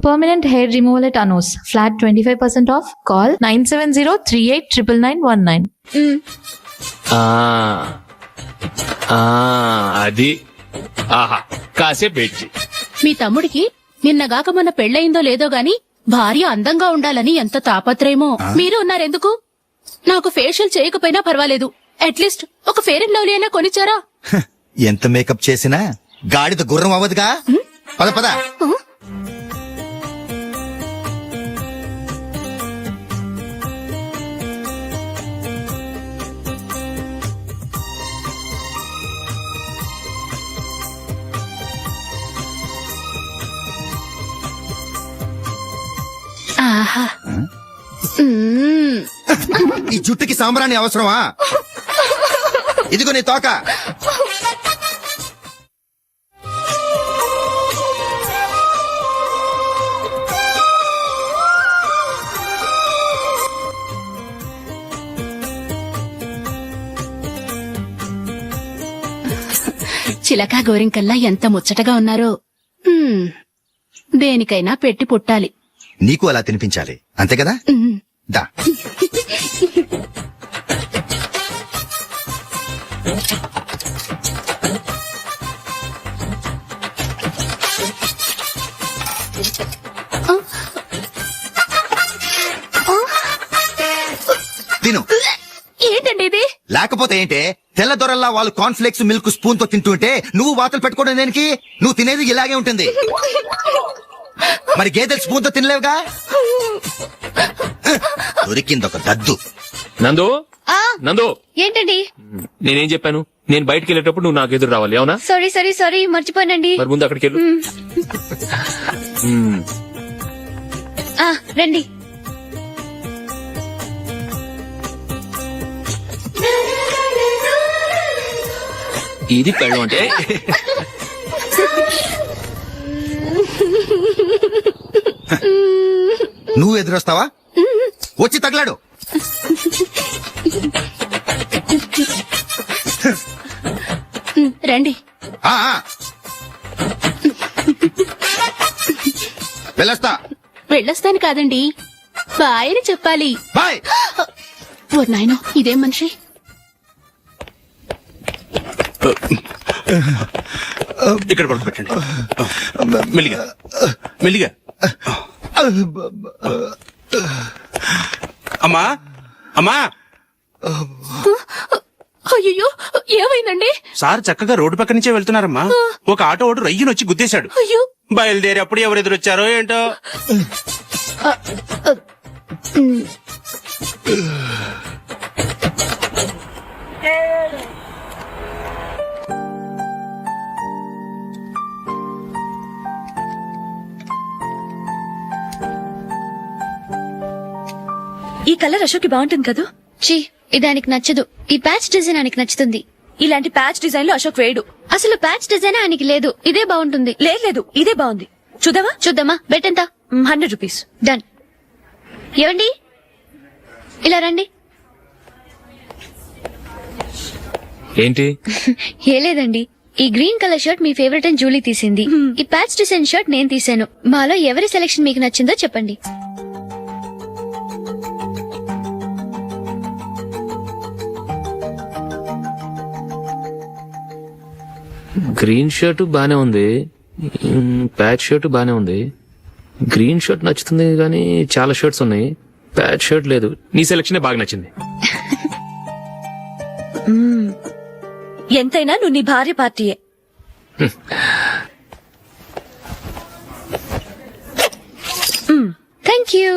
Permanent hair removal at Anu's. Flat 25% off. Call 970-389919. అది ఆహా కాసేపు వెయిట్ చెయ్. మీ తమ్ముడికి నిన్నగాక మొన్న పెళ్లయిందో లేదో గాని భార్య అందంగా ఉండాలని ఎంత తాపత్రయమో. మీరు ఉన్నారెందుకు? నాకు ఫేషియల్ చేయకపోయినా పర్వాలేదు, అట్లీస్ట్ ఒక ఫేర్ అండ్ లవ్లీ అయినా కొనిచ్చారా? ఎంత మేకప్ చేసినా గాడిద గుర్రం అవ్వదుగా. పద పద. ఆహా. ఈ జుట్టుకి సాంబ్రాణి అవసరమా? ఇదిగో నీ తోక. చిలకా గోరింకల్లా ఎంత ముచ్చటగా ఉన్నారో. దేనికైనా పెట్టి పుట్టాలి. నీకు అలా తినిపించాలి, అంతే కదా? దా. తిను. ఏంటండి ఇది? లేకపోతే ఏంటే, తెల్ల దొరల్లా వాళ్ళు కార్న్ఫ్లేక్స్ మిల్క్ స్పూన్ తో తింటుంటే నువ్వు వాతలు పెట్టుకోవడం దేనికి? నువ్వు తినేది ఇలాగే ఉంటుంది. మరి గేదెలు స్పూన్ తో తినలేవుగా. దొరికిందొక దద్దు. నందు నందు, ఏంటండి? నేనేం చెప్పాను? నేను బయటకు వెళ్ళేటప్పుడు నువ్వు నాకు ఎదురు రావాలి, అవునా? సారీ మర్చిపోయానండి. మరి ముందు అక్కడికి వెళ్ళు. రండి. ఇది పెళ్ళం అంటే. నువ్వు ఎదురొస్తావా? వచ్చి తగలాడు. రండి. వెళ్ళొస్తాను కాదండి, బాయ్ అని చెప్పాలి. బాయ్. ఓ నాయనో, ఇదేం మనిషి? ఇక్కడ పడుకోబెట్టండి. మెల్లిగా మెల్లిగా. అమ్మా అమ్మా. అయ్యో, ఏమైందండి? సార్ చక్కగా రోడ్డు పక్క నుంచే వెళ్తున్నారమ్మా. ఒక ఆటో ఓడు రయ్యనొచ్చి గుద్దేశాడు. అయ్యో. బయలుదేరి అప్పుడు ఎవరెదురొచ్చారో ఏంటో. ఈ కలర్ అశోక్ బాగుంటుంది కదా? చీ, ఇదానికి నచ్చదు. ఈ ప్యాచ్ డిజైన్ ఆయనకి నచ్చుతుంది. ఇలాంటి ప్యాచ్ డిజైన్ లో అశోక్ వేయడు. అసలు ప్యాచ్ డిజైన్ ఆయనకి లేదు. ఇదే బాగుంటుంది. లేదు, ఇదే బాగుంది. చూద్దామా? బెట్ ఎంత? 100 రూపీస్. డన్. ఏవండి, ఇలా రండి. ఏంటి? ఏ లేదండి, ఈ గ్రీన్ కలర్ షర్ట్ మీ ఫేవరెట్ అని జూలీ తీసింది. ఈ ప్యాచ్ డిజైన్ షర్ట్ నేను తీసాను. మాలో ఎవరి సెలెక్షన్ మీకు నచ్చిందో చెప్పండి. గ్రీన్ షర్ట్ బానే ఉంది, ప్యాచ్ షర్ట్ బానే ఉంది. గ్రీన్ షర్ట్ నచ్చుతుంది కానీ చాలా షర్ట్స్ ఉన్నాయి, ప్యాచ్ షర్ట్ లేదు. నీ సెలెక్షన్ బాగా నచ్చింది. ఎంతైనా నువ్వు నీ భార్య పార్టీయే. Thank you.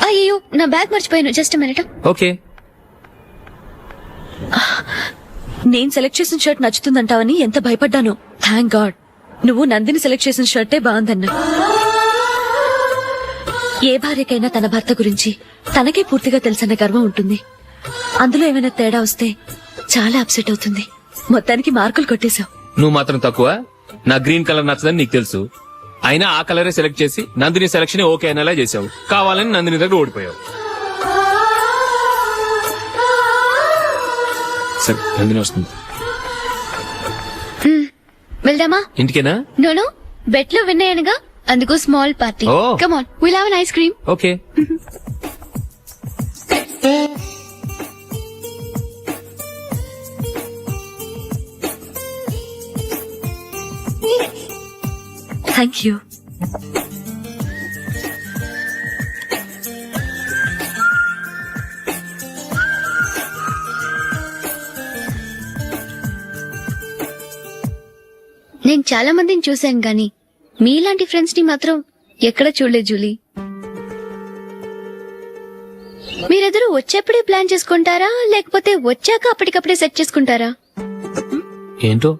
అయ్యో, నా బ్యాగ్ మర్చిపోయాను. Just minute. ఓకే. నేను సెలెక్ట్ చేసిన షర్ట్ నచ్చుతుందంటావని ఎంత భయపడ్డాను. థ్యాంక్ గాడ్ నువ్వు నందిని సెలెక్ట్ చేసిన షర్టే బాగుందన్నా. ఏ భార్యకైనా తన భర్త గురించి తనకే పూర్తిగా తెలుసన్న గర్వం ఉంటుంది. అందులో ఏమైనా తేడా వస్తే చాలా అప్సెట్ అవుతుంది. మొత్తానికి మార్కులు కొట్టేశావు. నువ్వు మాత్రం తక్కువ. నా గ్రీన్ కలర్ నచ్చదని నీకు తెలుసు, అయినా ఆ కలరే సెలెక్ట్ చేసి నందిని సెలెక్షన్ ఓకే అనేలా చేసావు. కావాలని నందిని దగ్గర ఓడిపోయావు. సరే, నందిని వస్తుంది. వెళ్దామా? ఇంటికేనా? నోను, బెట్ లో విన్నాయనగా, అందుకు small party. Oh. Come on, will have an ice cream. Okay. Thank you. నేను చాలా మందిని చూశాను గాని మీలాంటి ఫ్రెండ్స్ ని మాత్రం ఎక్కడ చూడలేదు జూలీ. మీరెదరూ వచ్చేప్పుడే ప్లాన్ చేసుకుంటారా, లేకపోతే వచ్చాక అప్పటికప్పుడే సెట్ చేసుకుంటారా? ఏంటో?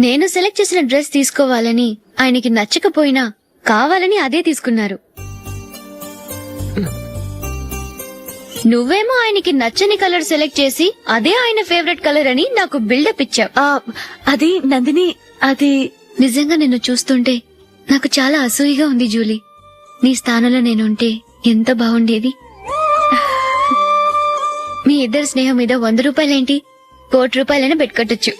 నేను సెలెక్ట్ చేసిన డ్రెస్ తీసుకోవాలని ఆయనకి నచ్చకపోయినా కావాలని అదే తీసుకున్నారు. నువ్వేమో ఆయనకి నచ్చని కలర్ సెలెక్ట్ చేసి అదే ఆయన ఫేవరెట్ కలర్ అని నాకు బిల్డప్ ఇచ్చావు. అది నందిని, అది నిజంగా నిన్ను చూస్తుంటే నాకు చాలా అసూయగా ఉంది జూలీ. నీ స్థానంలో నేనుంటే ఎంత బాగుండేది. మీ ఇద్దరు స్నేహం మీద 100 రూపాయలేంటి, 1 కోటి రూపాయలైనా పెట్టుకట్టొచ్చు.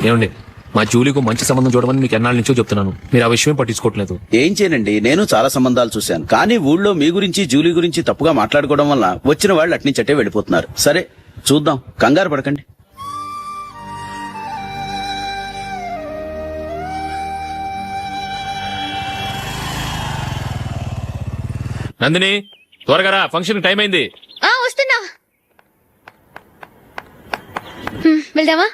ఏమండి, మా జూలీకు మంచి సంబంధం చూడమని మీకు ఎన్నాళ్ళ నుంచో చెప్తున్నాను, మీరు ఆ విషయమే పట్టించుకోవట్లేదు. ఏం చేయనండి, నేను చాలా సంబంధాలు చూశాను. కానీ ఊళ్ళో మీ గురించి జూలీ గురించి తప్పుగా మాట్లాడుకోవడం వల్ల వచ్చిన వాళ్ళు అట్నుంచటే వెళ్ళిపోతున్నారు. సరే చూద్దాం, కంగారు పడకండి. నందిని, త్వరగా రా, ఫంక్షన్ టైం అయింది. వస్తున్నా. వెళ్దామా?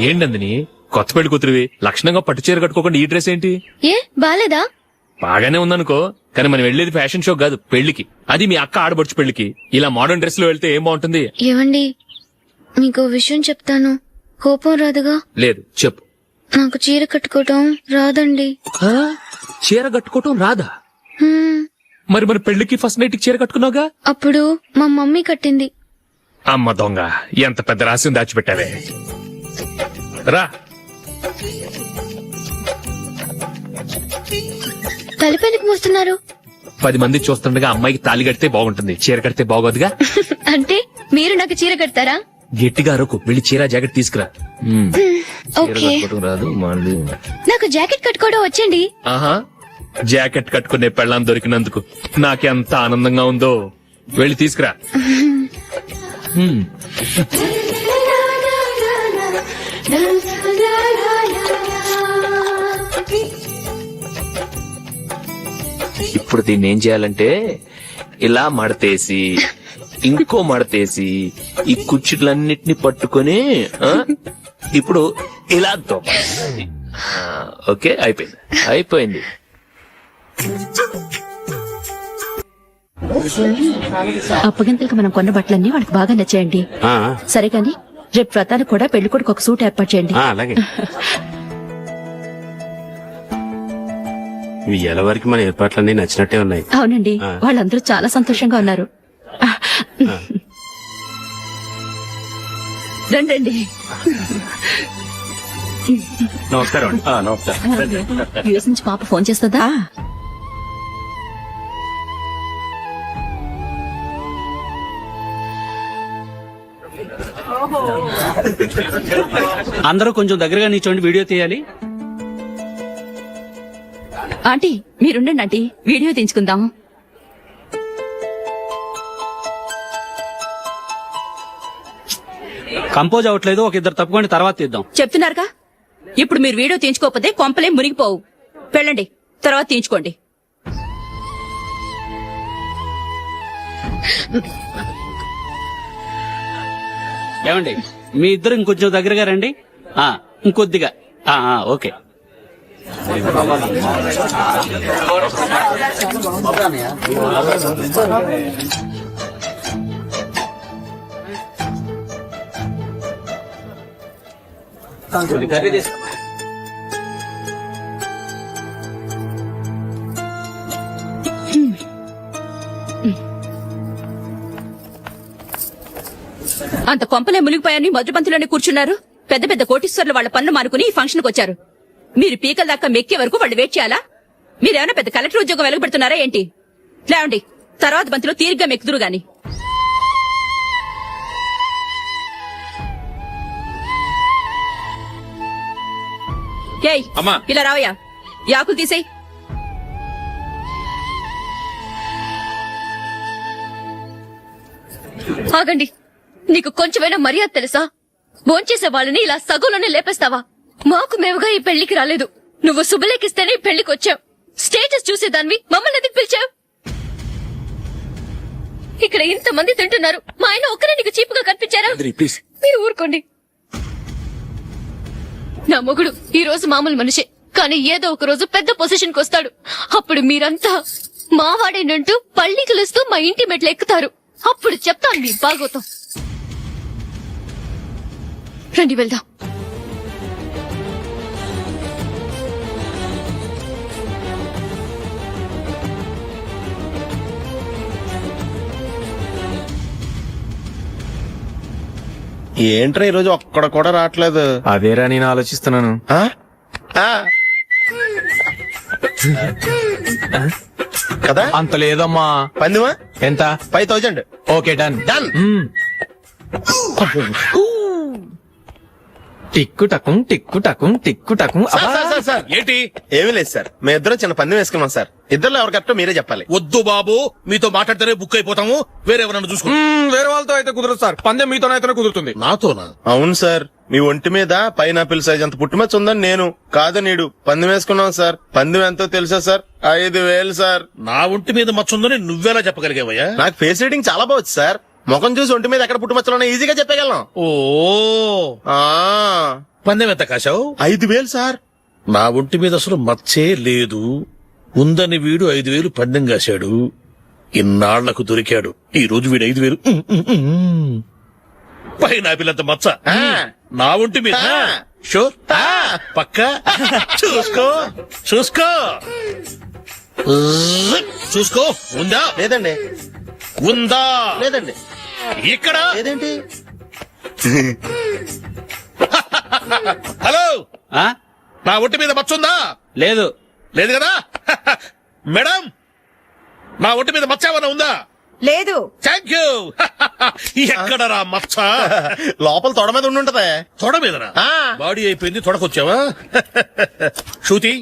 ఏంటి నందిని, కొత్త పెళ్లి కూతురివి, లక్షణంగా పట్టు చీర కట్టుకోకుండా ఈ డ్రెస్ ఏంటి? ఏ బాలేదా? బాగానే ఉందనుకో, కానీ మనం వెళ్లేది ఫ్యాషన్ షో కాదు, పెళ్లికి. అది మీ అక్క ఆడబడుచు పెళ్లికి. ఇలా మోడర్న్ డ్రెస్ లో వెళ్తే ఏం బాగుంటుంది? ఏవండి, మీకు విషయం చెప్తాను, కోపం రాదుగా? లేదు, చెప్పు. నాకు చీర కట్టుకోవటం రాదండి. చీర కట్టుకోవటం రాదా? హ్మ్, మరి మన పెళ్లికి ఫస్ట్ నైట్ చీర కట్టుకున్నావుగా? అప్పుడు మా మమ్మీ కట్టింది. అమ్మ దొంగ, ఎంత పెద్ద రహస్యం దాచిపెట్టావే. రా. తలపెందుకు మోస్తున్నారు? 10 మంది చూస్తుండగా అమ్మాయికి తాళి కడితే బాగుంటుంది, చీర కడితే బాగోదుగా. అంటే మీరు నాకు చీర కడతారా? గట్టిగా అరకు, వెళ్ళి చీర జాకెట్ తీసుకురా. చీర ఓకే. కట్టుకోవటం రాదు మళ్ళీ. నాకు జాకెట్ కట్టుకోవడం వచ్చండి. ఆహా, జాకెట్ కట్టుకునే పెళ్ళాం దొరికినందుకు నాకెంత ఆనందంగా ఉందో. వెళ్ళి తీసుకురా. హ్మ్. ఇప్పుడు దీన్ని ఏం చేయాలంటే, ఇలా మడతేసి ఇంకో మడతేసి ఈ కుర్చీలన్నిటిని పట్టుకొని ఇప్పుడు ఇలా దొక్కాలి. ఓకే, అయిపోయింది అయిపోయింది. అప్పగింతలకు మనం కొన్న బట్టలన్నీ వాళ్ళకి బాగా నచ్చాయండి. సరే కానీ రేపు వ్రతానికి కూడా పెళ్లి కొడుకు ఒక సూట్ ఏర్పాటు చేయండి. అలాగే. ఇయ్యాల వరకు మన ఏర్పాట్లన్నీ నచ్చినట్టే ఉన్నాయి. అవునండి, వాళ్ళందరూ చాలా సంతోషంగా ఉన్నారు. రండి. నమస్కారం. నమస్కారం. యూఎస్ నుంచి పాప ఫోన్ చేస్తుందా? అందరూ కొంచెం దగ్గరగా నిల్చోండి, వీడియో తీయాలి. ఆంటీ మీరుండండి ఆంటీ, వీడియో తీయించుకుందాం. కంపోజ్ అవ్వట్లేదు, ఒక ఇద్దరు తప్పుకోండి, తర్వాత తీద్దాం. చెప్తున్నారుగా, ఇప్పుడు మీరు వీడియో తీయించుకోకపోతే కొంపలే మునిగిపోవు. వెళ్ళండి, తర్వాత తీయించుకోండి. ఏమండి, మీ ఇద్దరు ఇంకొంచెం దగ్గరగా రండి. ఇంకొద్దిగా. ఓకే. అంత కొంపలే మునిగిపోయాని మొదటి పంతిలోనే కూర్చున్నారు. పెద్ద పెద్ద కోటీశ్వర్లు వాళ్ళ పన్ను మానుకుని ఈ ఫంక్షన్కి వచ్చారు. మీరు పీకల దాకా మెక్కే వరకు వాళ్ళు వెయిట్ చేయాలా? మీరేమైనా పెద్ద కలెక్టర్ ఉద్యోగం వెలగబెడుతున్నారా ఏంటి? లేవండి, తర్వాత బంతిలో తీరిగ్గా మెక్కుదురు గాని. ఏయ్, అమ్మా. ఇలా రావయ్యా, ఈ ఆకులు తీసేయ్. ఆగండి, నీకు కొంచెమైనా మర్యాద తెలుసా? భోంచేసే వాళ్ళని ఇలా సగంలోనే లేపేస్తావా? మాకు మేముగా ఈ పెళ్లికి రాలేదు. నువ్వు శుభలేఖిస్తేనే ఈ పెళ్లికి వచ్చావు. స్టేటస్ చూసేదాన్ని మమ్మల్ని ఎందుకు పిలిచావు? ఇక్కడ ఇంతమంది తింటున్నారు, మా ఆయన ఒక్కరే నీకు చీపుగా కనిపించారా? ప్లీజ్. మీరు ఊరుకోండి. నా మొగుడు ఈ రోజు మామూలు మనిషే, కానీ ఏదో ఒక రోజు పెద్ద పొజిషన్ కి వస్తాడు. అప్పుడు మీరంతా మావాడేనంటూ పళ్ళికలుస్తూ మా ఇంటి మెట్లు ఎక్కుతారు. అప్పుడు చెప్తాను మీ బాగోతాం. రండి వెళ్దాం. ఏంట్రా ఈరోజు ఒక్కడ కూడా రావట్లేదు. అదేరా నేను ఆలోచిస్తున్నాను. ఆ? ఆ. కదా అంత లేదమ్మా. పందిమా ఎంత? 5000. Okay, done. డన్. టిక్కు టకుం టిక్కు టకుం టిక్కు టకుం. సార్ ఏంటి? ఏమీ లేదు సార్, మేము ఇద్దరు చిన్న పందెం వేసుకున్నాం సార్. ఇద్దరు ఎవరు కరెక్టో మీరే చెప్పాలి. వద్దు బాబు, మీతో మాట్లాడితేనే బుక్ అయిపోతాము. వేరెవరన్నా చూసుకో. వేరే వాళ్ళతో అయితే కుదరదు సార్, పందెం మీతోనైతేనే కుదురుతుంది. నాతోనా? అవును సార్, మీ ఒంటి మీద పైనాపిల్ సైజ్ అంత పుట్టుమచ్చ ఉందని నేను కాదు నీడు పందెం వేసుకున్నాం సార్. పందెం ఎంతో తెలుసా సార్? 5000 సార్. నా ఒంటి మీద మచ్చుందని నువ్వెలా చెప్పగలిగావయ్యా? నాకు ఫేస్ రీడింగ్ చాలా బాగుంది సార్. ముఖం చూసి ఒంటి మీద ఎక్కడ పుట్టుమచ్చలో ఈజీగా చెప్పగలం. ఓ, పందెం ఎంత కాశావు? 5000 సార్. నా ఒంటి మీద అసలు మచ్చే లేదు. ఉందని వీడు 5000 పందెం కాశాడు. ఇన్నాళ్లకు దొరికాడు. ఈ రోజు వీడు 5000. పైన పిల్లంత మచ్చ నా ఒంటి మీద. షూర్? పక్క చూసుకో చూసుకో చూసుకో. ఉందా? లేదండి. ఉందా? లేదండి. ఇక్కడ లేదేంటి? హలో, నా ఒంటి మీద మచ్చ ఉందా? లేదు. లేదు కదా? మేడం, నా ఒంటి మీద మచ్చ ఏమన్నా ఉందా? లేదు. Thank you. ఎక్కడరా మచ్చ? లోపల తొడ మీద ఉండుంటదే. తొడ మీదనా? ఆ. బాడీ అయిపోయింది, తొడకొచ్చావా? శృతి,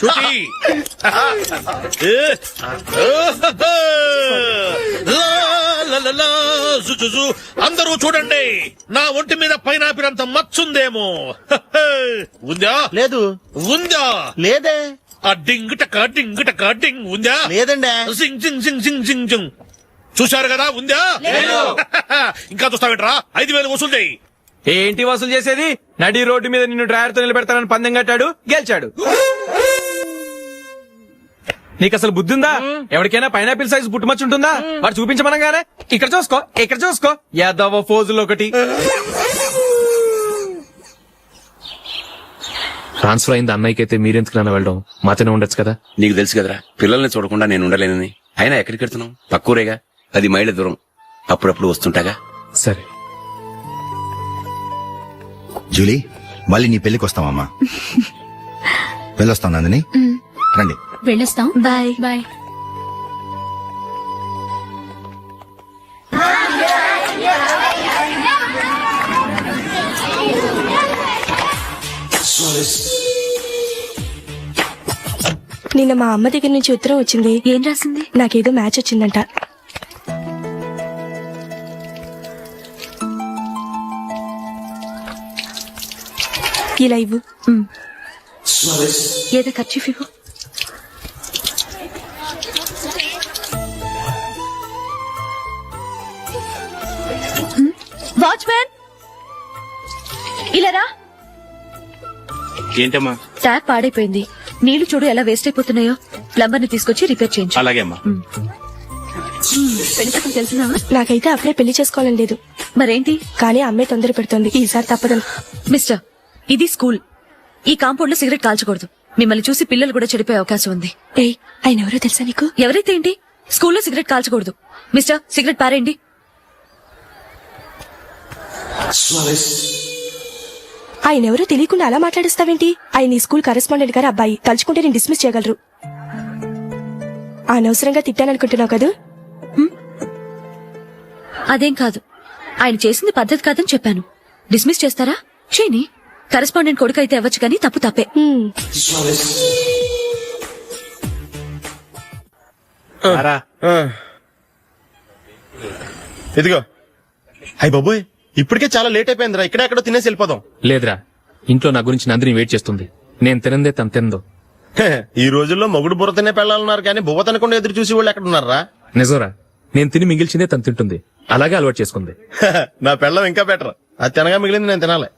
శృతి. అందరూ చూడండి, నా ఒంటి మీద పైనాపిల్ అంత మచ్చుందేమో. ఉందా? లేదు. ఉందా? లేదే. ఆ డింగ్ టక డింగ్ టక డింగ్ ఉందా? లేదండి. సింగ్ సింగ్ సింగ్ సింగ్ సింగ్ సింగ్. చూశారు కదా? ఉందా? ఇంకా చూస్తావేట్రా? 5000 వసూలు చేయి. ఏంటి వసూలు చేసేది? నడి రోడ్డు మీద నిన్ను డ్రైవర్ తో నిలబెడతానని పందెం కట్టాడు, గెలిచాడు. నీకు అసలు బుద్ధి ఉందా? ఎవరికైనా పైనాపిల్ సైజ్ పుట్టుమచ్చు ఉంటుందా? వాడు చూపించమనగానే ఇక్కడ చూసుకో, ఇక్కడ చూసుకో, యాదవ ఫోజులు ఒకటి. ట్రాన్స్ఫర్ అయింది అన్నయ్యకి అయితే మీరెందుకు నాన్న వెళ్ళడం? మాతోనే ఉండొచ్చు కదా. నీకు తెలుసు కదరా, పిల్లల్ని చూడకుండా నేను ఉండలేనని. అయినా ఎక్కడికి వెళ్తున్నావు? పక్కూరేగా, 10 మైళ్ళ దూరం. అప్పుడప్పుడు వస్తుంటాగా. సరే. జూలీ, మళ్ళీ నీ పెళ్లికి వస్తామమ్మా. వెళ్ళొస్తాం నందిని. రండి. వెళ్ళొస్తాం. Bye bye. నిన్న మా అమ్మ దగ్గర నుంచి ఉత్తరం వచ్చింది. ఏం రాసింది? నాకేదో మ్యాచ్ వచ్చిందంట. ఇలా ఇవ్వు. ఏదో ఖర్చు ఇవ్వు. వాచ్మ్యాన్, ఇలా రా. ఏంటమ్మా? ట్యాప్ పాడైపోయింది. నీళ్లు చూడు ఎలా వేస్ట్ అయిపోతున్నాయో. ప్లంబర్ ని తీసుకొచ్చి రిపేర్ చేయించు. అలాగే అమ్మా. తెలిసిన నాకైతే అప్పుడే పెళ్లి చేసుకోవాలని లేదు. మరేంటి? కానీ అమ్మే తొందర పెడుతోంది. ఈసారి తప్పదని. మిస్టర్, ఇది స్కూల్. ఈ కాంపౌండ్ లో సిగరెట్ కాల్చకూడదు. మిమ్మల్ని చూసి పిల్లలు కూడా చెడిపోయే అవకాశం ఉంది. ఏయ్, ఆయన ఎవరో తెలుసా నీకు? ఎవరైతే ఏంటి, స్కూల్లో సిగరెట్ కాల్చకూడదు. మిస్టర్, సిగరెట్ పారేయండి. ఆయన ఎవరో తెలియకుండా అలా మాట్లాడిస్తావేంటి? ఆయన ఈ స్కూల్ కరెస్పాండెంట్ గారి అబ్బాయి. తలుచుకుంటే నేను డిస్మిస్ చేయగలరు. అనవసరంగా తిట్టాననుకుంటున్నావు కదా? అదేం కాదు, ఆయన చేసింది పద్ధతి కాదని చెప్పాను. డిస్మిస్ చేస్తారా? చేయని. కరెస్పాండెంట్ కొడుకు అయితే అవ్వచ్చు కానీ తప్పు తప్పే. ఇదిగో. అయ్య బాబోయ్, ఇప్పటికే చాలా లేట్ అయిపోయిందిరా. ఇక్కడే ఎక్కడో తినేసి వెళ్ళిపోదాం. లేదురా, ఇంట్లో నా గురించి నందిని వెయిట్ చేస్తుంది. నేను తినందే తను తిందో. ఈ రోజుల్లో మొగుడు బుర్ర తినే పెళ్ళాలన్నారు కానీ బువ్వ తినకుండా ఎదురు చూసి వాళ్ళు ఎక్కడ ఉన్నారా? నిజంరా, నేను తిని మిగిల్చిందే తను తింటుంది. అలాగే అలవాటు చేసుకుంది. నా పెళ్ళం ఇంకా బెటర్. అది తినగా మిగిలింది నేను తినాలి.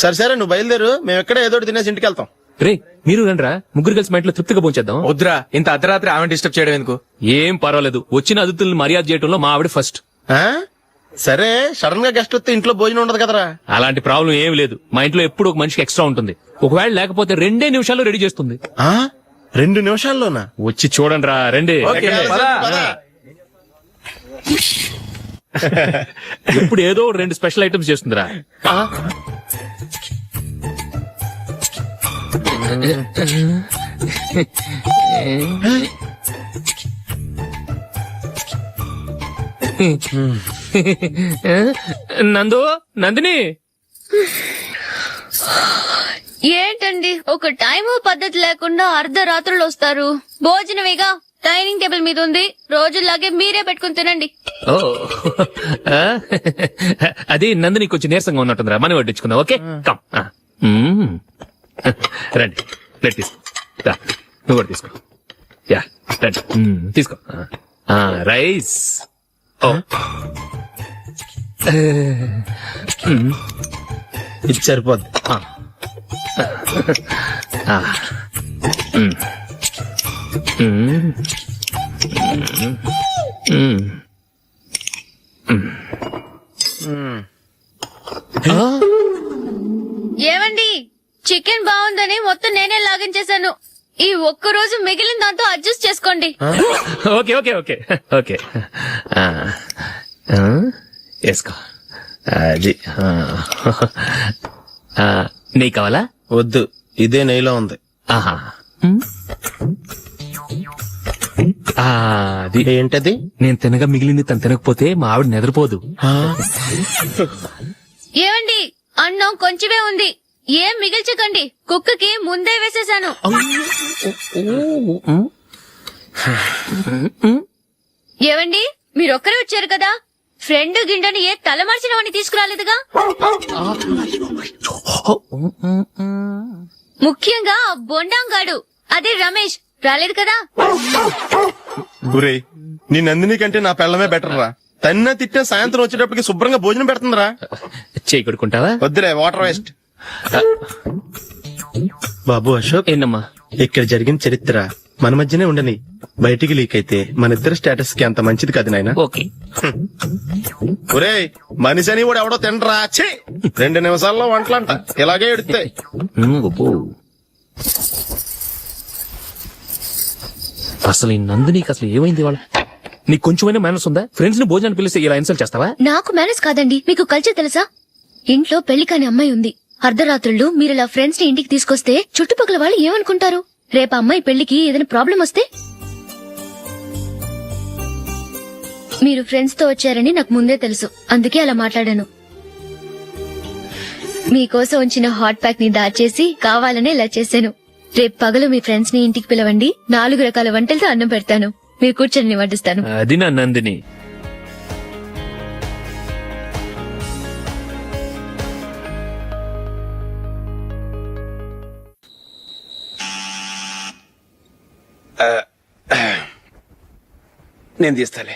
సరే సరే, నువ్వు బయలుదేరు. మేము ఎక్కడ ఏదో ఒకటి తినేసి ఇంటికి వెళ్తాం. రే, మీరు రండిరా, ముగ్గురు కలిసి మా ఇంట్లో తృప్తిగా పోంచేద్దాం. వద్దురా, ఇంత అర్ధరాత్రి ఆమె డిస్టర్బ్ చేయడం ఎందుకు? ఏం పర్వాలేదు, వచ్చిన అతిథులను మర్యాద చేయడంలో మా ఆవిడ ఫస్ట్. ఆ? సరే, సడన్ గా గెస్ట్ వస్తే ఇంట్లో భోజనం ఉండదు కదరా. అలాంటి ప్రాబ్లం ఏం లేదు. మా ఇంట్లో ఎప్పుడు ఒక మనిషికి ఎక్స్ట్రా ఉంటుంది. ఒకవేళ లేకపోతే 2 నిమిషాల్లో రెడీ చేస్తుంది. 2 నిమిషాల్లోనా? వచ్చి చూడండి రా, రండి. ఎప్పుడు ఏదో 2 స్పెషల్ ఐటమ్స్ చేస్తుందిరా. నందిని ఏంటండి ఒక టైము పద్ధతి లేకుండా అర్ధరాత్రులు వస్తారు? భోజనమేగా డైనింగ్ టేబుల్ మీద ఉంది. రోజులాగే మీరే పెట్టుకుని తినండి. ఓ, అది నందిని కొంచెం నీరసంగా ఉన్నట్టుందిరా. మనం వడ్డించుకుందాం. Okay, come. రండి, ప్లేట్ తీసుకో. నువ్వు కూడా తీసుకో. యా, రండి, తీసుకో. రైస్. ఓ, ఇది సరిపోద్ది. ఏమండి, చికెన్ బాగుందని మొత్తం నేనే లాగించేశాను. ఈ ఒక్క రోజు మిగిలిన దాంతో అడ్జస్ట్ చేసుకోండి. ఓకే ఓకే ఓకే ఓకే, వేసుకో. అది నెయ్యి కావాలా? వద్దు, ఇదే నెయ్యిలో ఉంది. ఆహా, అది ఏంటది? నేను తినగా మిగిలింది తను తినకపోతే మా ఆవిడ నిద్రపోదు. ఏమండి, అన్నం కొంచెమే ఉంది. ఏం మిగిల్చకండి, కుక్కకి ముందే వేసేశాను. ఏవండి, మీరొక్కరే వచ్చారు కదా, ఫ్రెండ్ గిండని ఏ తలమార్చిన వాడిని తీసుకురాలేదుగా? ముఖ్యంగా బొండాంగాడు, అదే రమేష్ రాలేదు కదా? గురే, నీ నందిని కంటే నా పెళ్ళమే బెటర్ రా. తన్న తిట్టిన సాయంత్రం వచ్చేటప్పటికి శుభ్రంగా భోజనం పెడుతుందిరా. చేయి కొడుకుంటావా? వద్దులే, వాటర్ వేస్ట్. బాబు అశోక్, ఏంటమ్మా? ఇక్కడ జరిగిన చరిత్ర మన మధ్యనే ఉండని. బయటికి లీక్ అయితే మన ఇద్దరు స్టేటస్ కి అంత మంచిది కాదు నాయన. ఓకే. ఒరే, మనిషి అని కూడా ఎవడో తినరా. 2 నిమిషాల్లో వంటలంట ఇలాగే ఎడితే. అసలు ఈ నందినికి అసలు ఏమైంది? వాళ్ళ నీకు కొంచెమైనా మేనస్ ఉందా? ఫ్రెండ్స్ ని భోజనాన్ని పిలిస్తే ఇలా ఇన్సల్ట్ చేస్తావా? నాకు మేనేజ్ కాదండి, మీకు కల్చర్ తెలుసా? ఇంట్లో పెళ్లి కాని అమ్మాయి ఉంది. అర్ధరాత్రులు మీరు ఇలా ఫ్రెండ్స్ ని ఇంటికి తీసుకొస్తే చుట్టుపక్కల వాళ్ళు ఏమనుకుంటారు? రేపు అమ్మాయి పెళ్లికి ఏదైనా ప్రాబ్లం వస్తే? మీరు ఫ్రెండ్స్ తో వచ్చారని నాకు ముందే తెలుసు, అందుకే అలా మాట్లాడాను. మీకోసం ఉంచిన హాట్ ప్యాక్ ని దాచేసి కావాలనే ఇలా చేశాను. రేపు పగలు మీ ఫ్రెండ్స్ ని ఇంటికి పిలవండి. 4 రకాల వంటలతో అన్నం పెడతాను. మీరు కూర్చొని వడ్డిస్తాను. అది నా నందిని. నేను తీస్తాలే.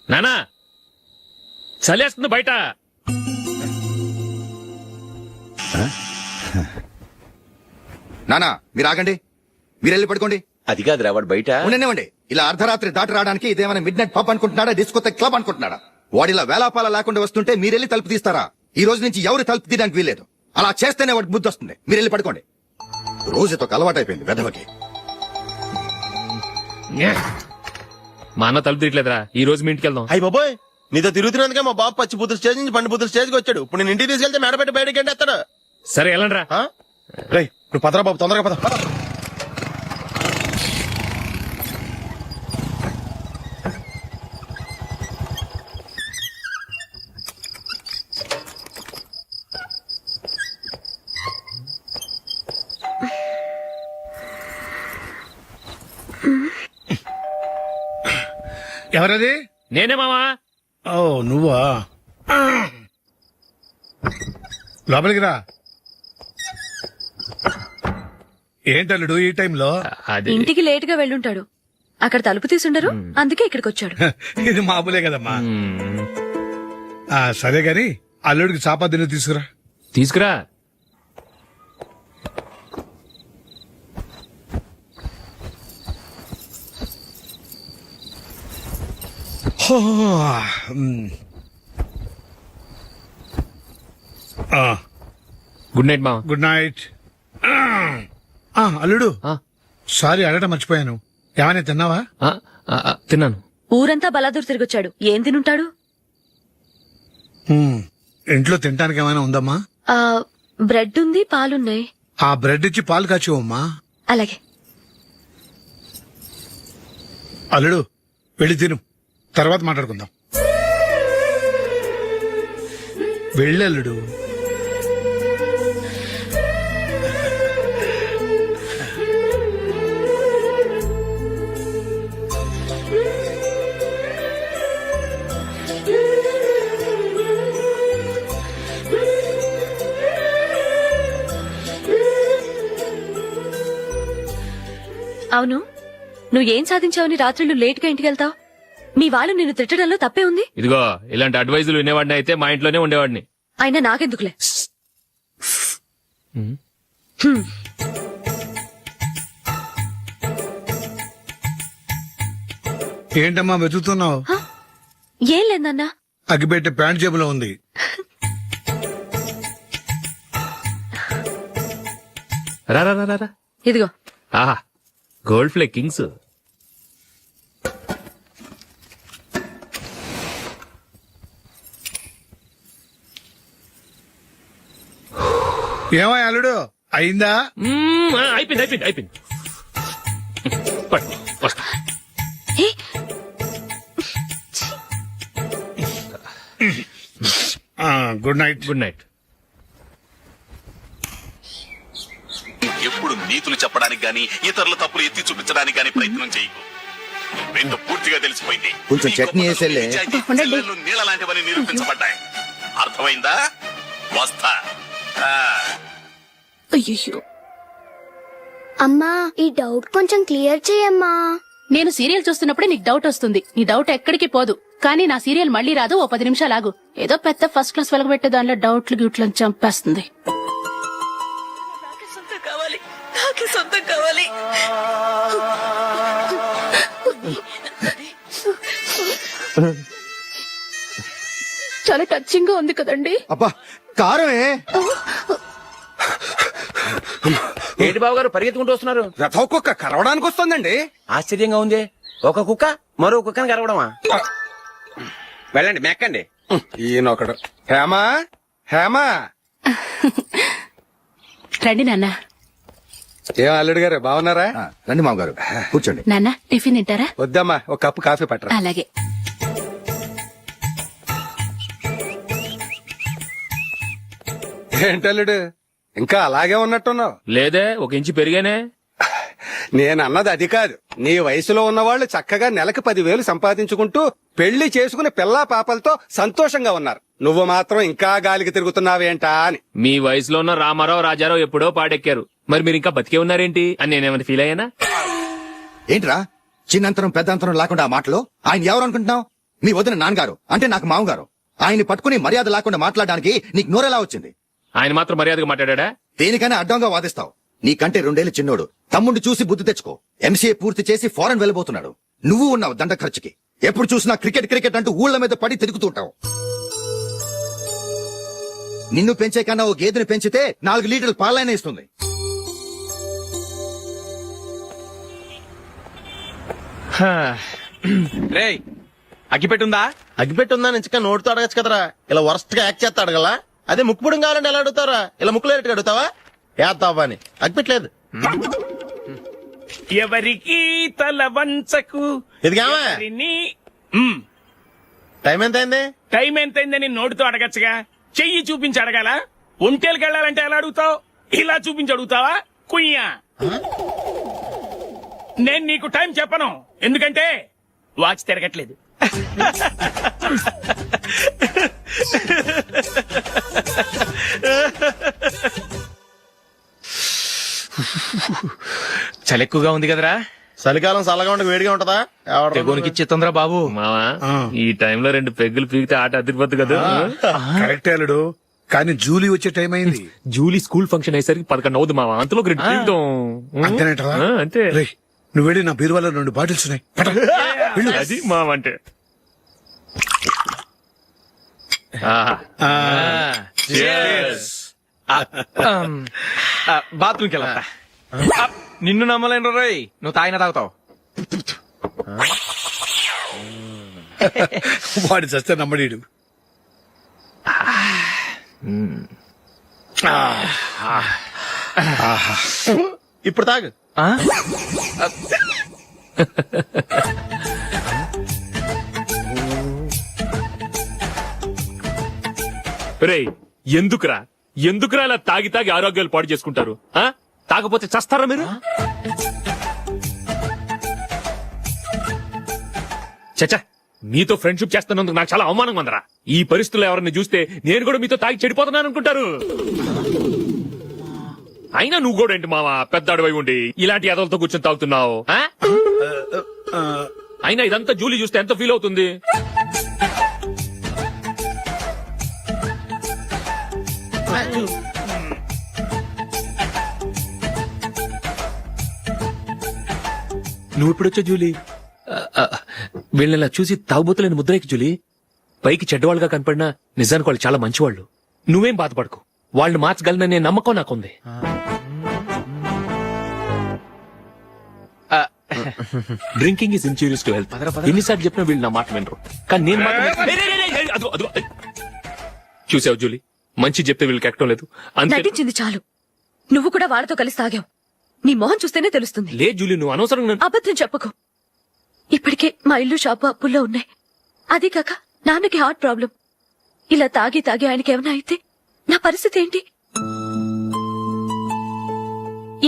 నానా, చలేస్తుంది బయట. నానా, మీరు ఆగండి. మీరు వెళ్ళి పడుకోండి. అది కాదురా, వాడు బయట ఉండనివ్వండి. ఇలా అర్ధరాత్రి దాటి రావడానికి ఇదేమైనా మిడ్ నైట్ పబ్ అనుకుంటున్నాడా, డిస్కోతే క్లబ్ అనుకుంటున్నాడా? వాడిలా వేలాపాల లేకుండా వస్తుంటే మీరెళ్ళి తలుపు తీస్తారా? ఈ రోజు నుంచి ఎవరు తలుపు తీయడానికి వీల్లేదు. అలా చేస్తేనే వాడికి బుద్ధి వస్తుంది. మీరు వెళ్ళి పడుకోండి. రోజుతో అలవాటైపోయింది వెధవకి. మా అన్న తలుపు తీయట్లేదురా, ఈ రోజు మీ ఇంటికి వెళ్దాం. అయ్యి బాబోయ్, నీతో తిరుగుతున్నందుకే మా బాబు పచ్చి బుద్ధుల స్టేజ్ నుంచి పండు బుద్ధుల స్టేజ్కి వచ్చాడు. ఇప్పుడు నేను ఇంటికి తీసుకెళ్తే మేడపెట్టి బయటకి ఎండేస్తాడు. సరే వెళ్ళండి రా. రేయ్ నువ్వు పదరా బాబు, తొందరగా పద. ఎవరది? నేనే మావా. ఓ నువ్వా? లోపలికి రా. ఏంటల్లుడు ఈ టైంలో? అది ఇంటికి లేట్ గా వెళ్ళుంటాడు, అక్కడ తలుపు తీసుండరు, అందుకే ఇక్కడికి వచ్చాడు. ఇది మామూలే కదమ్మా. మ్మ్. సరే గాని అల్లుడికి చాపాదిని తీసుకురా. తీసుకురా. గుడ్ నైట్ మావా. Good night. అల్లుడు సారీ అడగటం మర్చిపోయాను. ఏమైనా తిన్నావా? తిన్నాను. ఊరంతా బలాదూర్ తిరిగొచ్చాడు, ఏం తినుంటాడు? ఇంట్లో తినడానికి ఏమైనా ఉందమ్మా? ఆ, బ్రెడ్ ఉంది, పాలున్నాయి. ఆ బ్రెడ్ ఇచ్చి పాలు కాచివమ్మా. అలాగే. అల్లుడు వెళ్ళి తిను, తర్వాత మాట్లాడుకుందాం. వెళ్ళల్లుడు. అవును, నువ్వేం సాధించావని రాత్రులు లేట్ గా ఇంటికి వెళ్తావు? మీ వాళ్ళు నిన్ను తిట్టడంలో తప్పే ఉంది. ఇదిగో ఇలాంటి అడ్వైజులు వినేవాడిని అయితే మా ఇంట్లోనే ఉండేవాడిని. అయినా నాకెందుకులే. ఏంటమ్మా వెతుకుతున్నావు? ఏం లేదన్నా. అగ్గిపెట్టే ప్యాంట్ జేబులో ఉంది. రా రా రా రా. ఇదిగో. ఆహా, గోల్డ్ ఫ్లే కింగ్స్. ఏమో అల్లుడు అయిందా? అయిపోయింది అయిపోయింది అయిపోయింది. పట్టు, వస్తా. Good night. Good night. ఎప్పుడు నీతులు చెప్పడానికి గాని ఇతరుల తప్పులు ఎత్తి చూపించడానికి గాని ప్రయత్నం చేయకు. రెండు పూర్తిగా తెలిసిపోయింది. కొంచెం చట్నీ వేసేలే. నీళ్ళ లాంటివని నిరూపించబడ్డాయి. అర్థమైందా? వస్తా. అయ్యో, అమ్మా ఈ డౌట్ కొంచెం క్లియర్ చేయమ్మా. నేను సీరియల్ చూస్తున్నప్పుడే నీకు డౌట్ వస్తుంది. నీ డౌట్ ఎక్కడికి పోదు. కానీ నా సీరియల్ మళ్ళీ రాదు. ఓ 10 నిమిషాలు ఆగు. ఏదో పెద్ద ఫస్ట్ క్లాస్ వెలగబెట్టే దానిలో డౌట్లు గ్యూట్లను చంపేస్తుంది. నాకు సొంతం కావాలి. చాలా టచింగ్ గా ఉంది కదండి. అబ్బా కారమే. ఏంటి బాబు గారు పరిగెత్తుకుంటూ వస్తున్నారు? రథం కుక్క కరవడానికి వస్తుందండి. ఆశ్చర్యంగా ఉంది. ఒక కుక్క మరో కుక్కని కరవడమా? వెళ్ళండి మెక్కండి. ఈయనొకడు. హేమా హేమా. రండి నాన్న. ఏం అల్లుడు గారు బాగున్నారా? రండి మామగారు కూర్చోండి. నాన్న టిఫిన్ తింటారా? వద్దమ్మా, ఒక కప్పు కాఫీ పట్టరా. అలాగే. ఏంటల్లుడు ఇంకా అలాగే ఉన్నట్టున్నావు? లేదే, 1 ఇంచు పెరిగానే. నేనన్నది అది కాదు. నీ వయసులో ఉన్నవాళ్లు చక్కగా నెలకు 10,000 సంపాదించుకుంటూ పెళ్లి చేసుకుని పిల్లా పాపలతో సంతోషంగా ఉన్నారు. నువ్వు మాత్రం ఇంకా గాలికి తిరుగుతున్నావేంటా అని. మీ వయసులో ఉన్న రామారావు రాజారావు ఎప్పుడో పాడెక్కారు, మరి మీరు ఇంకా బతికే ఉన్నారేంటి అని నేనేమైనా ఫీల్ అయ్యానా? ఏంట్రా చిన్నంతరం పెద్దంతరం లేకుండా ఆ మాటలు? ఆయన ఎవరు అనుకుంటున్నావు? మీ వదిన నాన్నగారు, అంటే నాకు మామగారు. ఆయన్ని పట్టుకుని మర్యాద లేకుండా మాట్లాడడానికి నీకు నోరెలా వచ్చింది? ఆయన మాత్రం మర్యాదగా మాట్లాడా? దేనికైనా అడ్డంగా వాదిస్తావు. నీకంటే 2 ఏళ్లు చిన్నోడు. తమ్ముడు చూసి బుద్ధి తెచ్చుకో. ఎంసీఏ పూర్తి చేసి ఫారెన్ వెళ్ళబోతున్నాడు. నువ్వు ఉన్నావు దండ ఖర్చుకి. ఎప్పుడు చూసినా క్రికెట్ క్రికెట్ అంటూ ఊళ్ల మీద పడి తిరుగుతుంటావు. నిన్ను పెంచే కన్నా ఓ గేదెని పెంచితే 4 లీటర్లు పాలైనా ఇస్తుంది. రేయ్ అగ్గిపెట్టుందా? అగ్గిపెట్టి ఉందా నుంచి నోటితో అడగచ్చు కదరా, ఇలా వరస్ట్ గా యాక్ట్ చేస్తా అడగలా. అదే ముక్కుపుడు కావాలంటే ఎలా అడుగుతారా, ఇలా ముక్కులేటట్టు అడుగుతావా? ఏత్తావా అని అగ్గిపెట్టలేదు. ఎవరికి తల వంచకు. ఇది కావా? టైం ఎంత అయింది? టైం ఎంతైందని నోటితో అడగచ్చుగా, చెయ్యి చూపించి అడగాల. ఒంటేలకు వెళ్ళాలంటే ఎలా అడుగుతావు? ఇలా చూపించి అడుగుతావా? కుయ్యా. నేను నీకు టైం చెప్పను, ఎందుకంటే వాచ్ తిరగట్లేదు. చలి ఎక్కువగా ఉంది కదరా. చలికాలం చల్లగా ఉండక వేడిగా ఉంటదా? తెగోనికి ఇచ్చేతుందిరా బాబు. మావా ఈ టైంలో 2 పెగ్గులు పీకితే ఆట అదిరిపోద్దు కదా. కరెక్ట్ అల్లుడు, కానీ జూలీ వచ్చే టైం అయింది. జూలీ స్కూల్ ఫంక్షన్ అయ్యేసరికి 11 అవుతుంది మావా, అంతలో 2 పీకుతాం. అంతేనేటవా? అంతే. రేయ్, నువ్వు వెళ్ళి నా బీరువాలో 2 బాటిల్స్ ఉన్నాయి, పట. వెళ్ళు. అది మావ అంటే. బాత్రూమ్కి వెళ్ళా. నిన్ను నమ్మలేను రోయ్, నువ్వు తాగినా తాగుతావు. వాడి చస్తే నమ్మడీడు. ఇప్పుడు తాగు. రేయ్ ఎందుకురా ఇలా తాగి తాగి ఆరోగ్యాలు పాడు చేసుకుంటారు? తాగపోతే చస్తారా మీరు? చచ్చా, మీతో ఫ్రెండ్షిప్ చేస్తున్నందుకు నాకు చాలా అవమానంగా ఉందరా. ఈ పరిస్థితుల్లో ఎవరిని చూస్తే నేను కూడా మీతో తాగి చెడిపోతున్నాను అనుకుంటారు. అయినా నువ్వు కూడా ఏంటి మావా, పెద్ద అడవై ఉండి ఇలాంటి ఎదలతో కూర్చొని తాగుతున్నావు? అయినా ఇదంతా జూలీ చూస్తే ఎంత ఫీల్ అవుతుంది? నువ్వు ఇప్పుడొచ్చా జూలీ? వీళ్ళని చూసి తాగుబోతులేని ముద్రేకి జూలీ. పైకి చెడ్డవాళ్ళుగా కనపడినా నిజానికి వాళ్ళు చాలా మంచివాళ్ళు. నువ్వేం బాధపడకు, వాళ్ళని మార్చగలననే నమ్మకం నాకుంది. Drinking is injurious to health. ఎన్నిసార్లు చెప్పినా వీళ్ళు నా మాట వినరు, కానీ నేను మాత్రం. చూసావు జూలీ, మంచి చెప్తే వీళ్ళకి ఎక్కడం లేదు. నటించింది చాలు. నువ్వు కూడా వాళ్ళతో కలిసి తాగావు. నీ మొహం చూస్తేనే తెలుస్తుంది. లే జూలీ, నువ్వు అనవసరంగా అబద్ధం చెప్పకు. ఇప్పటికే మా ఇల్లు షాపు అప్పుల్లో ఉన్నాయి. అదీ కాక నాన్నకి హార్ట్ ప్రాబ్లం. ఇలా తాగి తాగి ఆయనకి ఏమైనా అయితే నా పరిస్థితి ఏంటి?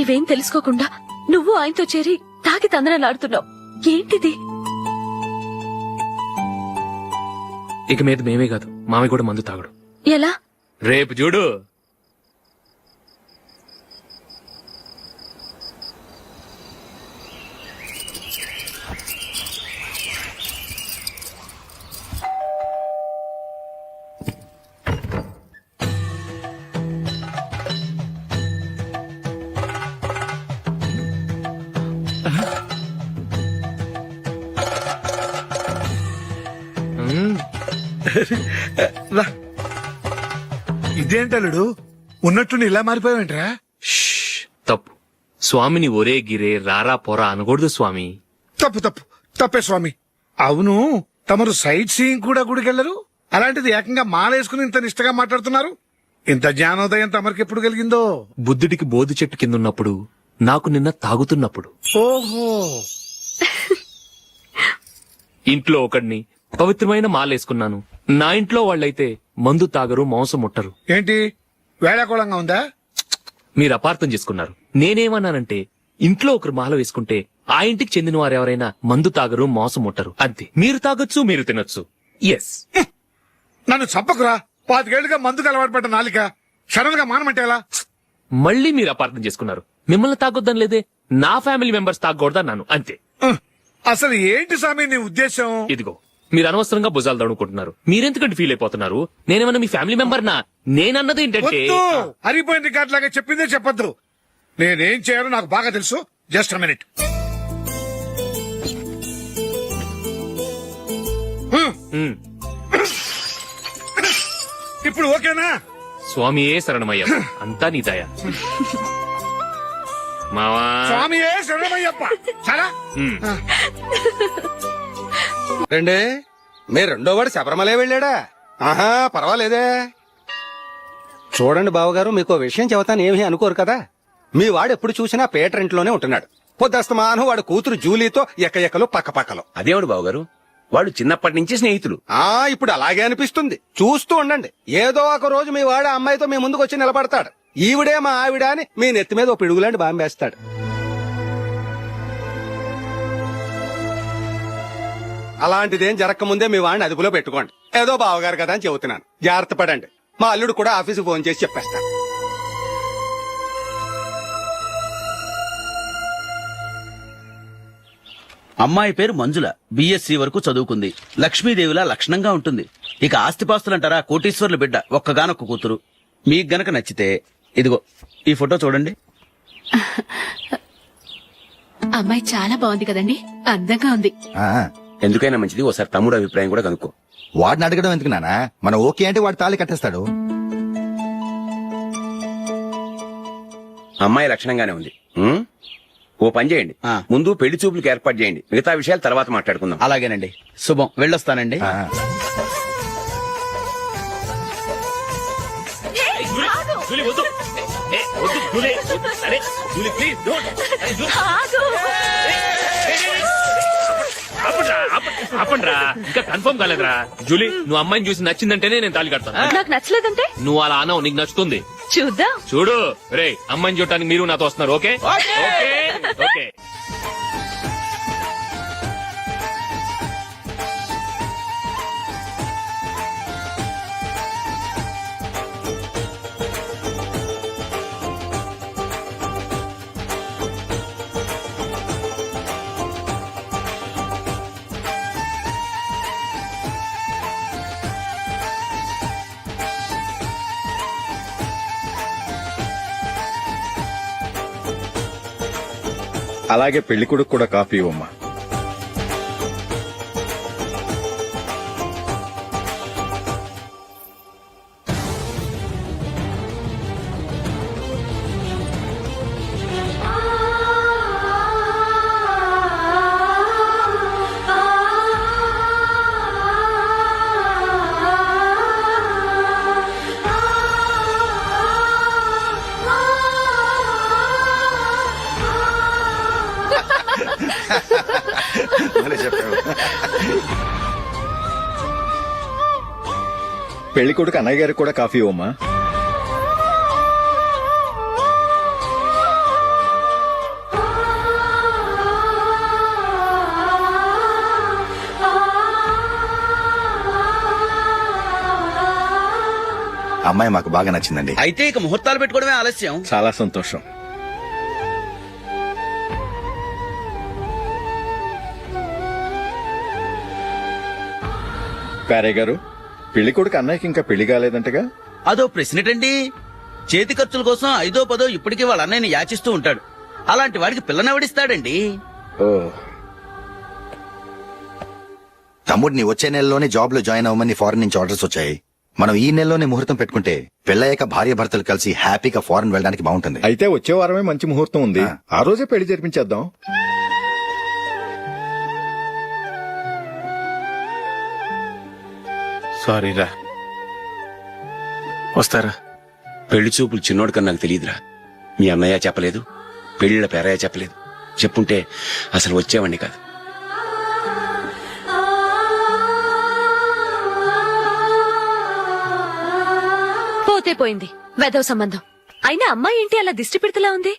ఇవేం తెలుసుకోకుండా నువ్వు ఆయనతో చేరి తాగి తందనాలాడుతున్నావు. ఏంటిది? ఇక మీద మేమే కాదు, మామి కూడా మందు తాగడు. ఎలా? రేపు చూడు. ఇదేంటలుడు, ఉన్నట్టుండి ఇలా మారిపోయావేంట్రా? తప్పు స్వామిని ఒరే గిరే రారా పోరా అనకూడదు స్వామి. తప్పే స్వామి. అవును, తమరు సైట్ సీయింగ్ కూడా గుడికెళ్లరు, అలాంటిది ఏకంగా మాలేసుకుని ఇంత నిష్టగా మాట్లాడుతున్నారు. ఇంత జ్ఞానోదయం తమరికి ఎప్పుడు కలిగిందో? బుద్ధుడికి బోధి చెట్టు కింద ఉన్నప్పుడు, నాకు నిన్న తాగుతున్నప్పుడు. ఓహో. ఇంట్లో ఒకడిని పవిత్రమైన మాలేసుకున్నాను. నా ఇంట్లో వాళ్ళైతే మందు తాగరు, మాంసం ముట్టరు. ఏంటి వేళాకోళంగా ఉందా? మీరు అపార్థం చేసుకున్నారు. నేనేమన్నానంటే, ఇంట్లో ఒకరు మాల వేసుకుంటే ఆ ఇంటికి చెందిన వారు ఎవరైనా మందు తాగరు, మాంసం ముట్టరు, అంతే. మీరు తాగొచ్చు, మీరు తినొచ్చు. ఎస్. నన్ను చంపకురా. 5 ఏళ్లుగా మందుకు అలవాటు పడ్డ నాలిక సడన్ గా మానమంటే ఎలా? మళ్ళీ మీరు అపార్థం చేసుకున్నారు. మిమ్మల్ని తాగొద్దని లేదే, నా ఫ్యామిలీ మెంబర్స్ తాగకూడదన్నాను, అంతే. అసలు ఏంటి స్వామి నీ ఉద్దేశం? ఇదిగో, మీరు అనవసరంగా భుజాలు దడుకుంటున్నారు. మీరెందుకంటే ఫీల్ అయిపోతున్నారు? నేనేమన్నా మీ ఫ్యామిలీ మెంబర్ నా? నేనన్నది ఏంటంటే, హరిపోయిన రికార్డ్ లాగా చెప్పిందే చెప్పొద్దు. నేనేం చేయాలో నాకు బాగా తెలుసు. Just minute. ఇప్పుడు ఓకేనా? స్వామియే శరణమయ్య, అంతా నీ దయ. మావా స్వామియే శరణమయ్యప్ప. చాలా రెండే మీరు రెండో వాడు శబరిమలే వెళ్ళాడా? ఆహా పర్వాలేదే. చూడండి బావగారు, మీకు విషయం చెబుతాను, ఏమీ అనుకోరు కదా. మీ వాడు ఎప్పుడు చూసినా పీటర్ ఇంట్లోనే ఉంటున్నాడు. పొద్దస్తమానం వాడు కూతురు జూలీతో ఎక్కలు పక్కపక్కలు. అదేవిడు బావగారు, వాళ్ళు చిన్నప్పటి నుంచి స్నేహితులు. ఇప్పుడు అలాగే అనిపిస్తుంది. చూస్తూ ఉండండి, ఏదో ఒక రోజు మీ వాడు ఆ అమ్మాయితో మీ ముందుకు వచ్చి నిలబడతాడు. ఈవిడే మా ఆవిడ అని మీ నెత్తి మీద ఓ పిడుగులాంటి బాంబేస్తాడు. అలాంటిదేం జరగకముందే మీ వాడిని అదుపులో పెట్టుకోండి. ఏదో బావగారు కదా అని చెబుతున్నాను, జాగ్రత్త పడండి. మా అల్లుడు కూడా ఆఫీసుకు ఫోన్ చేసి చెప్పేస్తాను. అమ్మాయి పేరు మంజుల, బిఎస్సి వరకు చదువుకుంది. లక్ష్మీదేవిలా లక్షణంగా ఉంటుంది. ఇక ఆస్తిపాస్తులంటారా, కోటీశ్వర్ల బిడ్డ, ఒక్కగానొక్క కూతురు. మీకు గనక నచ్చితే ఇదిగో ఈ ఫోటో చూడండి. అమ్మాయి చాలా బాగుంది కదండి, అందంగా ఉంది. ఎందుకైనా మంచిది ఒకసారి తమ్ముడు అభిప్రాయం కూడా కనుక్కో. వాడిని అడగడం ఎందుకు నానా? మనం ఓకే అంటే వాడు తాళి కట్టేస్తాడు. అమ్మాయి లక్షణంగానే ఉంది. ఓ పని చేయండి, ముందు పెళ్లి చూపులకు ఏర్పాటు చేయండి, మిగతా విషయాలు తర్వాత మాట్లాడుకుందాం. అలాగేనండి. శుభం, వెళ్ళొస్తానండి. అప్పండ్రా, ఇంకా కన్ఫర్మ్ కాలేదురా. జూలీ, నువ్వు అమ్మాయిని చూసి నచ్చిందంటేనే నేను తాళి కడతాను. నాకు నచ్చలేదంటే నువ్వు అలా అనవు, నీకు నచ్చుతుంది. చూద్దాం. చూడు రే, అమ్మాయిని చూడటానికి మీరు నాతో వస్తున్నారు. Okay okay okay. అలాగే పెళ్లి కొడుకు కూడా కాఫీ ఇవ్వమ్మా. పెళ్లి కొడుకు అన్నయ్య గారికి కూడా కాఫీ ఇవ్వమ్మా. అమ్మాయి మాకు బాగా నచ్చిందండి. అయితే ఇక ముహూర్తాలు పెట్టుకోవడమే ఆలస్యం. చాలా సంతోషం. ప్యారయ్య గారు, పెళ్లి కొడుకు అన్నయ్యకి ఇంకా పెళ్లి కాలేదంటగా? అదో ప్రశ్నటండి. చేతి ఖర్చుల కోసం 5దో 10దో ఇప్పటికీ వాళ్ళ అన్నయ్యని యాచిస్తూ ఉంటాడు. అలాంటి వాడికి పిల్లనెవడిస్తాడండి? ఓ, తమ్ముడిని వచ్చే నెలలోనే జాబ్ లో జాయిన్ అవ్వమని ఫారెన్ నుంచి ఆర్డర్స్ వచ్చాయి. మనం ఈ నెలలోనే ముహూర్తం పెట్టుకుంటే పెళ్ళయ్యాక భార్య భర్తలు కలిసి హ్యాపీగా ఫారెన్ వెళ్ళడానికి బాగుంటుంది. అయితే వచ్చే వారమే మంచి ముహూర్తం ఉంది, ఆ రోజే పెళ్లి జరిపించేద్దాం. సారీరా, వస్తారా? పెళ్లి చూపులు చిన్నోడు కన్నా నాకు తెలియదురా. మీ అన్నయ్య చెప్పలేదు, పెళ్లిళ్ళ పేరయ్య చెప్పలేదు. చెప్పుంటే అసలు వచ్చేవాడిని కాదు. పోతే పోయింది వెధవ సంబంధం. అయినా అమ్మాయి ఏంటి అలా దిష్టి పెడతలా ఉంది?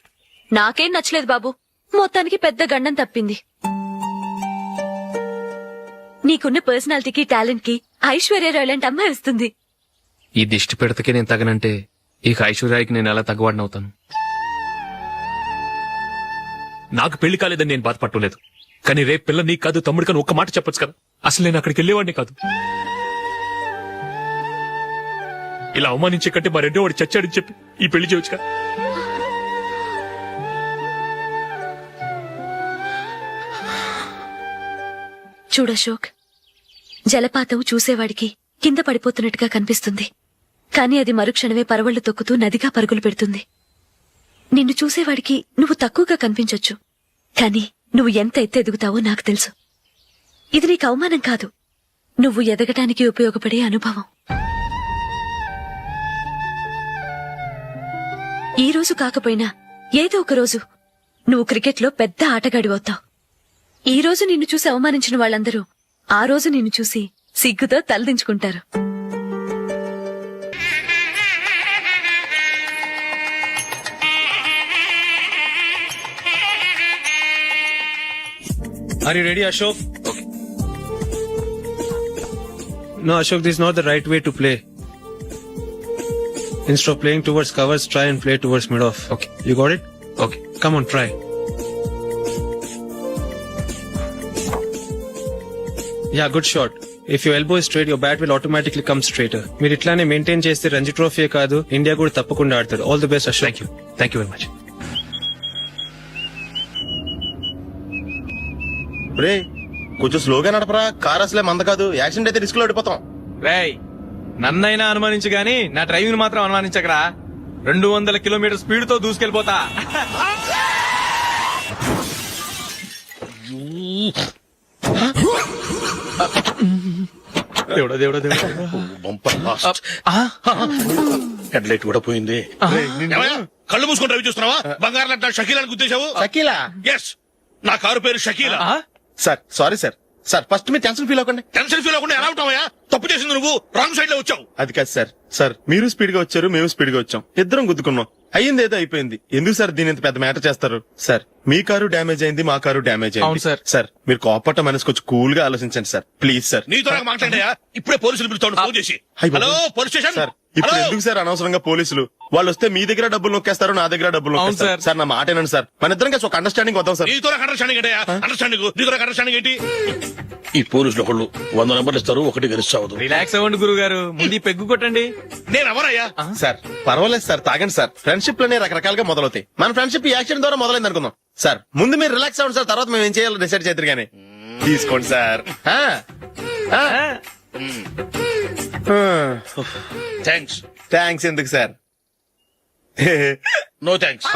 నాకేం నచ్చలేదు బాబు. మొత్తానికి పెద్ద గండం తప్పింది. నీకున్న పర్సనాలిటీకి టాలెంట్ కి ఐశ్వర్యరాయ్ లాంటి అమ్మాయి వస్తుంది. ఈ దిష్టి పెడతకే నేను తగనంటే ఇక ఐశ్వర్యానికి నేను ఎలా తగ్గవాడినవుతాను? నాకు పెళ్లి కాలేదని నేను బాధపడలేదు, కానీ రేపు పిల్ల నీకు కాదు తమ్ముడు కానీ ఒక్క మాట చెప్పొచ్చు కదా. అసలు నేను అక్కడికి వెళ్ళేవాడిని కాదు. ఇలా అవమానించే కంటే మా రెండో వాడు చచ్చాడని చెప్పి ఈ పెళ్లి చేయొచ్చు కదా. చూడశోక్, జలపాతం చూసేవాడికి కింద పడిపోతున్నట్టుగా కనిపిస్తుంది, కాని అది మరుక్షణమే పరవళ్లు తొక్కుతూ నదిగా పరుగులు పెడుతుంది. నిన్ను చూసేవాడికి నువ్వు తక్కువగా కనిపించొచ్చు, కాని నువ్వు ఎంత ఎత్తు ఎదుగుతావో నాకు తెలుసు. ఇది నీకు అవమానం కాదు, నువ్వు ఎదగటానికి ఉపయోగపడే అనుభవం. ఈ రోజు కాకపోయినా ఏదో ఒక రోజు నువ్వు క్రికెట్లో పెద్ద ఆటగాడివవుతావు. ఈ రోజు నిన్ను చూసి అవమానించిన వాళ్ళందరూ ఆ రోజు నిన్ను చూసి సిగ్గుతో తలదించుకుంటారు. Are you ready, Ashok? Okay. No, Ashok, this is not the right way to play. Instead of playing towards covers, try and play towards mid-off. Okay. You got it? Okay. Come on, try. Yeah, good shot. If your elbow is straight, your bat will automatically come straighter. మీరు ఇట్లానే maintain చేస్తే Ranji trophy కాదు, India కూడా తప్పకుండా ఆడతాడు. All the best, Ashok. Thank you very much. రే కొంచెం స్లోగా నడపరా, కార్ అసలే మంద కాదు, యాక్సిడెంట్ అయితే రిస్క్ లో ఓడిపోతాం. రేయ్, నన్నైనా అనుమానించు గాని నా డ్రైవింగ్ మాత్రం అనుమానించకరా. 200 కిలోమీటర్ స్పీడ్ తో దూసుకెళ్ళిపోతా. దేవుడా దేవుడా దేవుడా, బంపర్ లాస్ట్. హెడ్ లైట్ కూడా పోయింది. ఏమయ్యా, కళ్ళు మూసుకొని రవి చూస్తున్నావా? బంగారం లాంటి షకీలాని గుర్తించావు? షకీలా? ఎస్, నా కారు పేరు Shakeela. Sir sorry sir. Sir first మీరు టెన్షన్ ఫీల్ అవ్వకండి. టెన్షన్ ఫీల్ అవ్వకుండా ఎలా ఉంటావయ్యా? తప్పు చేసింది నువ్వు, రాంగ్ సైడ్ లో వచ్చావు. అది కాదు సార్. సార్ మీరు స్పీడ్ గా వచ్చారు, మేము స్పీడ్ గా వచ్చాం, ఇద్దరం గుద్దుకున్నాం. అయ్యింది ఏదో అయిపోయింది. ఎందుకు సార్ దీని ఇంత పెద్ద మ్యాటర్ చేస్తారు? సార్ మీ కారు డ్యామేజ్ అయింది, మా కారు డ్యామేజ్ అవును అయింది. సార్. సార్ మీరు కోపట్ట మనసు కొంచెం కూల్ గా ఆలోచించండి సార్, ప్లీజ్ సార్. నీతో నాకు మాట్లాడాయా? ఇప్పుడే పోలీసులు పిలుస్తాడు, ఫోన్ చేసి. అయ్ బాబోయ్. Hello police station. సార్ ఇప్పుడు ఎందుకు సార్ అనవసరంగా పోలీసులు? వాళ్ళు వస్తే మీ దగ్గర డబ్బులు నొక్కేస్తారు, నా దగ్గర డబ్బులు అవును నొక్కేస్తారు. సార్. సార్ నా మాట ఏనండి సార్, మన ఇద్దరం కలిసి ఒక అండర్స్టాండింగ్ వద్దాం సార్. నీతో నాకు అండర్స్టాండింగ్ ఏంటయ్యా? అండర్స్టాండింగ్ నీతో నాకు అండర్స్టాండింగ్ ఏంటి? ఈ పోలీసులు ఒకళ్ళు 100 నెంబర్లు ఇస్తారు, ఒకటి గెలుస్తావు. రిలాక్స్ అవ్వండి గురువు గారు, ముందు ఈ పెగ్గు కొట్టండి. నేను ఎవరయ్యా? సార్ పర్వాలేదు సార్, తాగండి సార్. ఫ్రెండ్షిప్ లోనే రకరకాలుగా మొదలవుతాయి. మన ఫ్రెండ్షిప్ ఈ యాక్సిడెంట్ ద్వారా మొదలైంది అనుకుందాం. సార్ ముందు మీరు రిలాక్స్ అవ్వండి సార్, తర్వాత మేము ఏం చేయాలో డిసైడ్ చేద్దరు గానీ. తీసుకోండి సార్. థ్యాంక్స్. థ్యాంక్స్ ఎందుకు సార్? No thanks.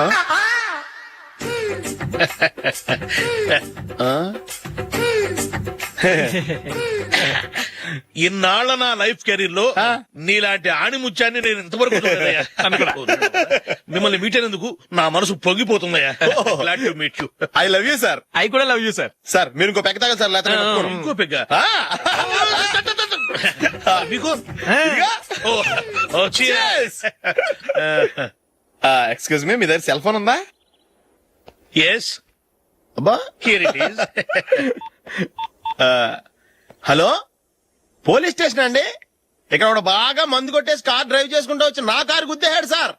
ఇన్నాళ్ల నా లైఫ్ కెరీర్ లో నీలాంటి ఆణిముత్యాన్ని నేను ఇంతవరకు చూడలేదయ్యా. మిమ్మల్ని మీట్ అయినందుకు నా మనసు పొంగిపోతుందయ్యా. Glad to meet you. I love you sir. I కూడా లవ్ యూ సార్. సార్ మీరు ఇంకో పెక్క తాగండి సార్, లేకపోతే నేను ఒప్పుకోను. ఇంకో పెగ్గ మీకు? ఎక్స్క్యూజ్ మీ, మీ దగ్గర సెల్ ఫోన్ ఉందా? ఎస్, అబ్బా here it is. Hello, police station అండి. ఇక్కడ ఒకడు బాగా మందు కొట్టేసి కార్ డ్రైవ్ చేసుకుంటూ వచ్చి నా కారు గుద్దేశాడు సార్.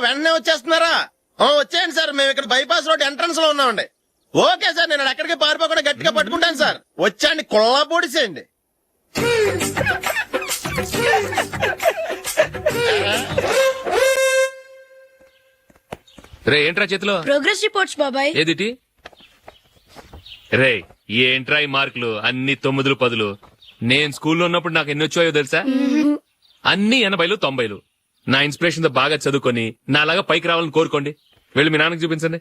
వెంటనే వచ్చేస్తున్నారా? వచ్చేయండి సార్, మేము ఇక్కడ బైపాస్ రోడ్ ఎంట్రన్స్ లో ఉన్నామండి. ఓకే సార్, నేను ఎక్కడికి పారిపోకుండా గట్టిగా పట్టుకుంటాను సార్. వచ్చాండి, కుళ్ళా పొడిసేయండి. రే ఏంట్రా చేతిలో? ప్రోగ్రెస్ రిపోర్ట్స్ బాబాయ్. ఏదిటి? రే ఏంట్రా ఈ మార్కులు అన్ని 9, 10? నేను స్కూల్లో ఉన్నప్పుడు నాకు ఎన్ని వచ్చాయో తెలుసా? అన్ని 80, 90. నా ఇన్స్పిరేషన్ తో బాగా చదువుకొని నాలాగా పైకి రావాలని కోరుకోండి. వెళ్ళి మీ నాన్నకి చూపించండి.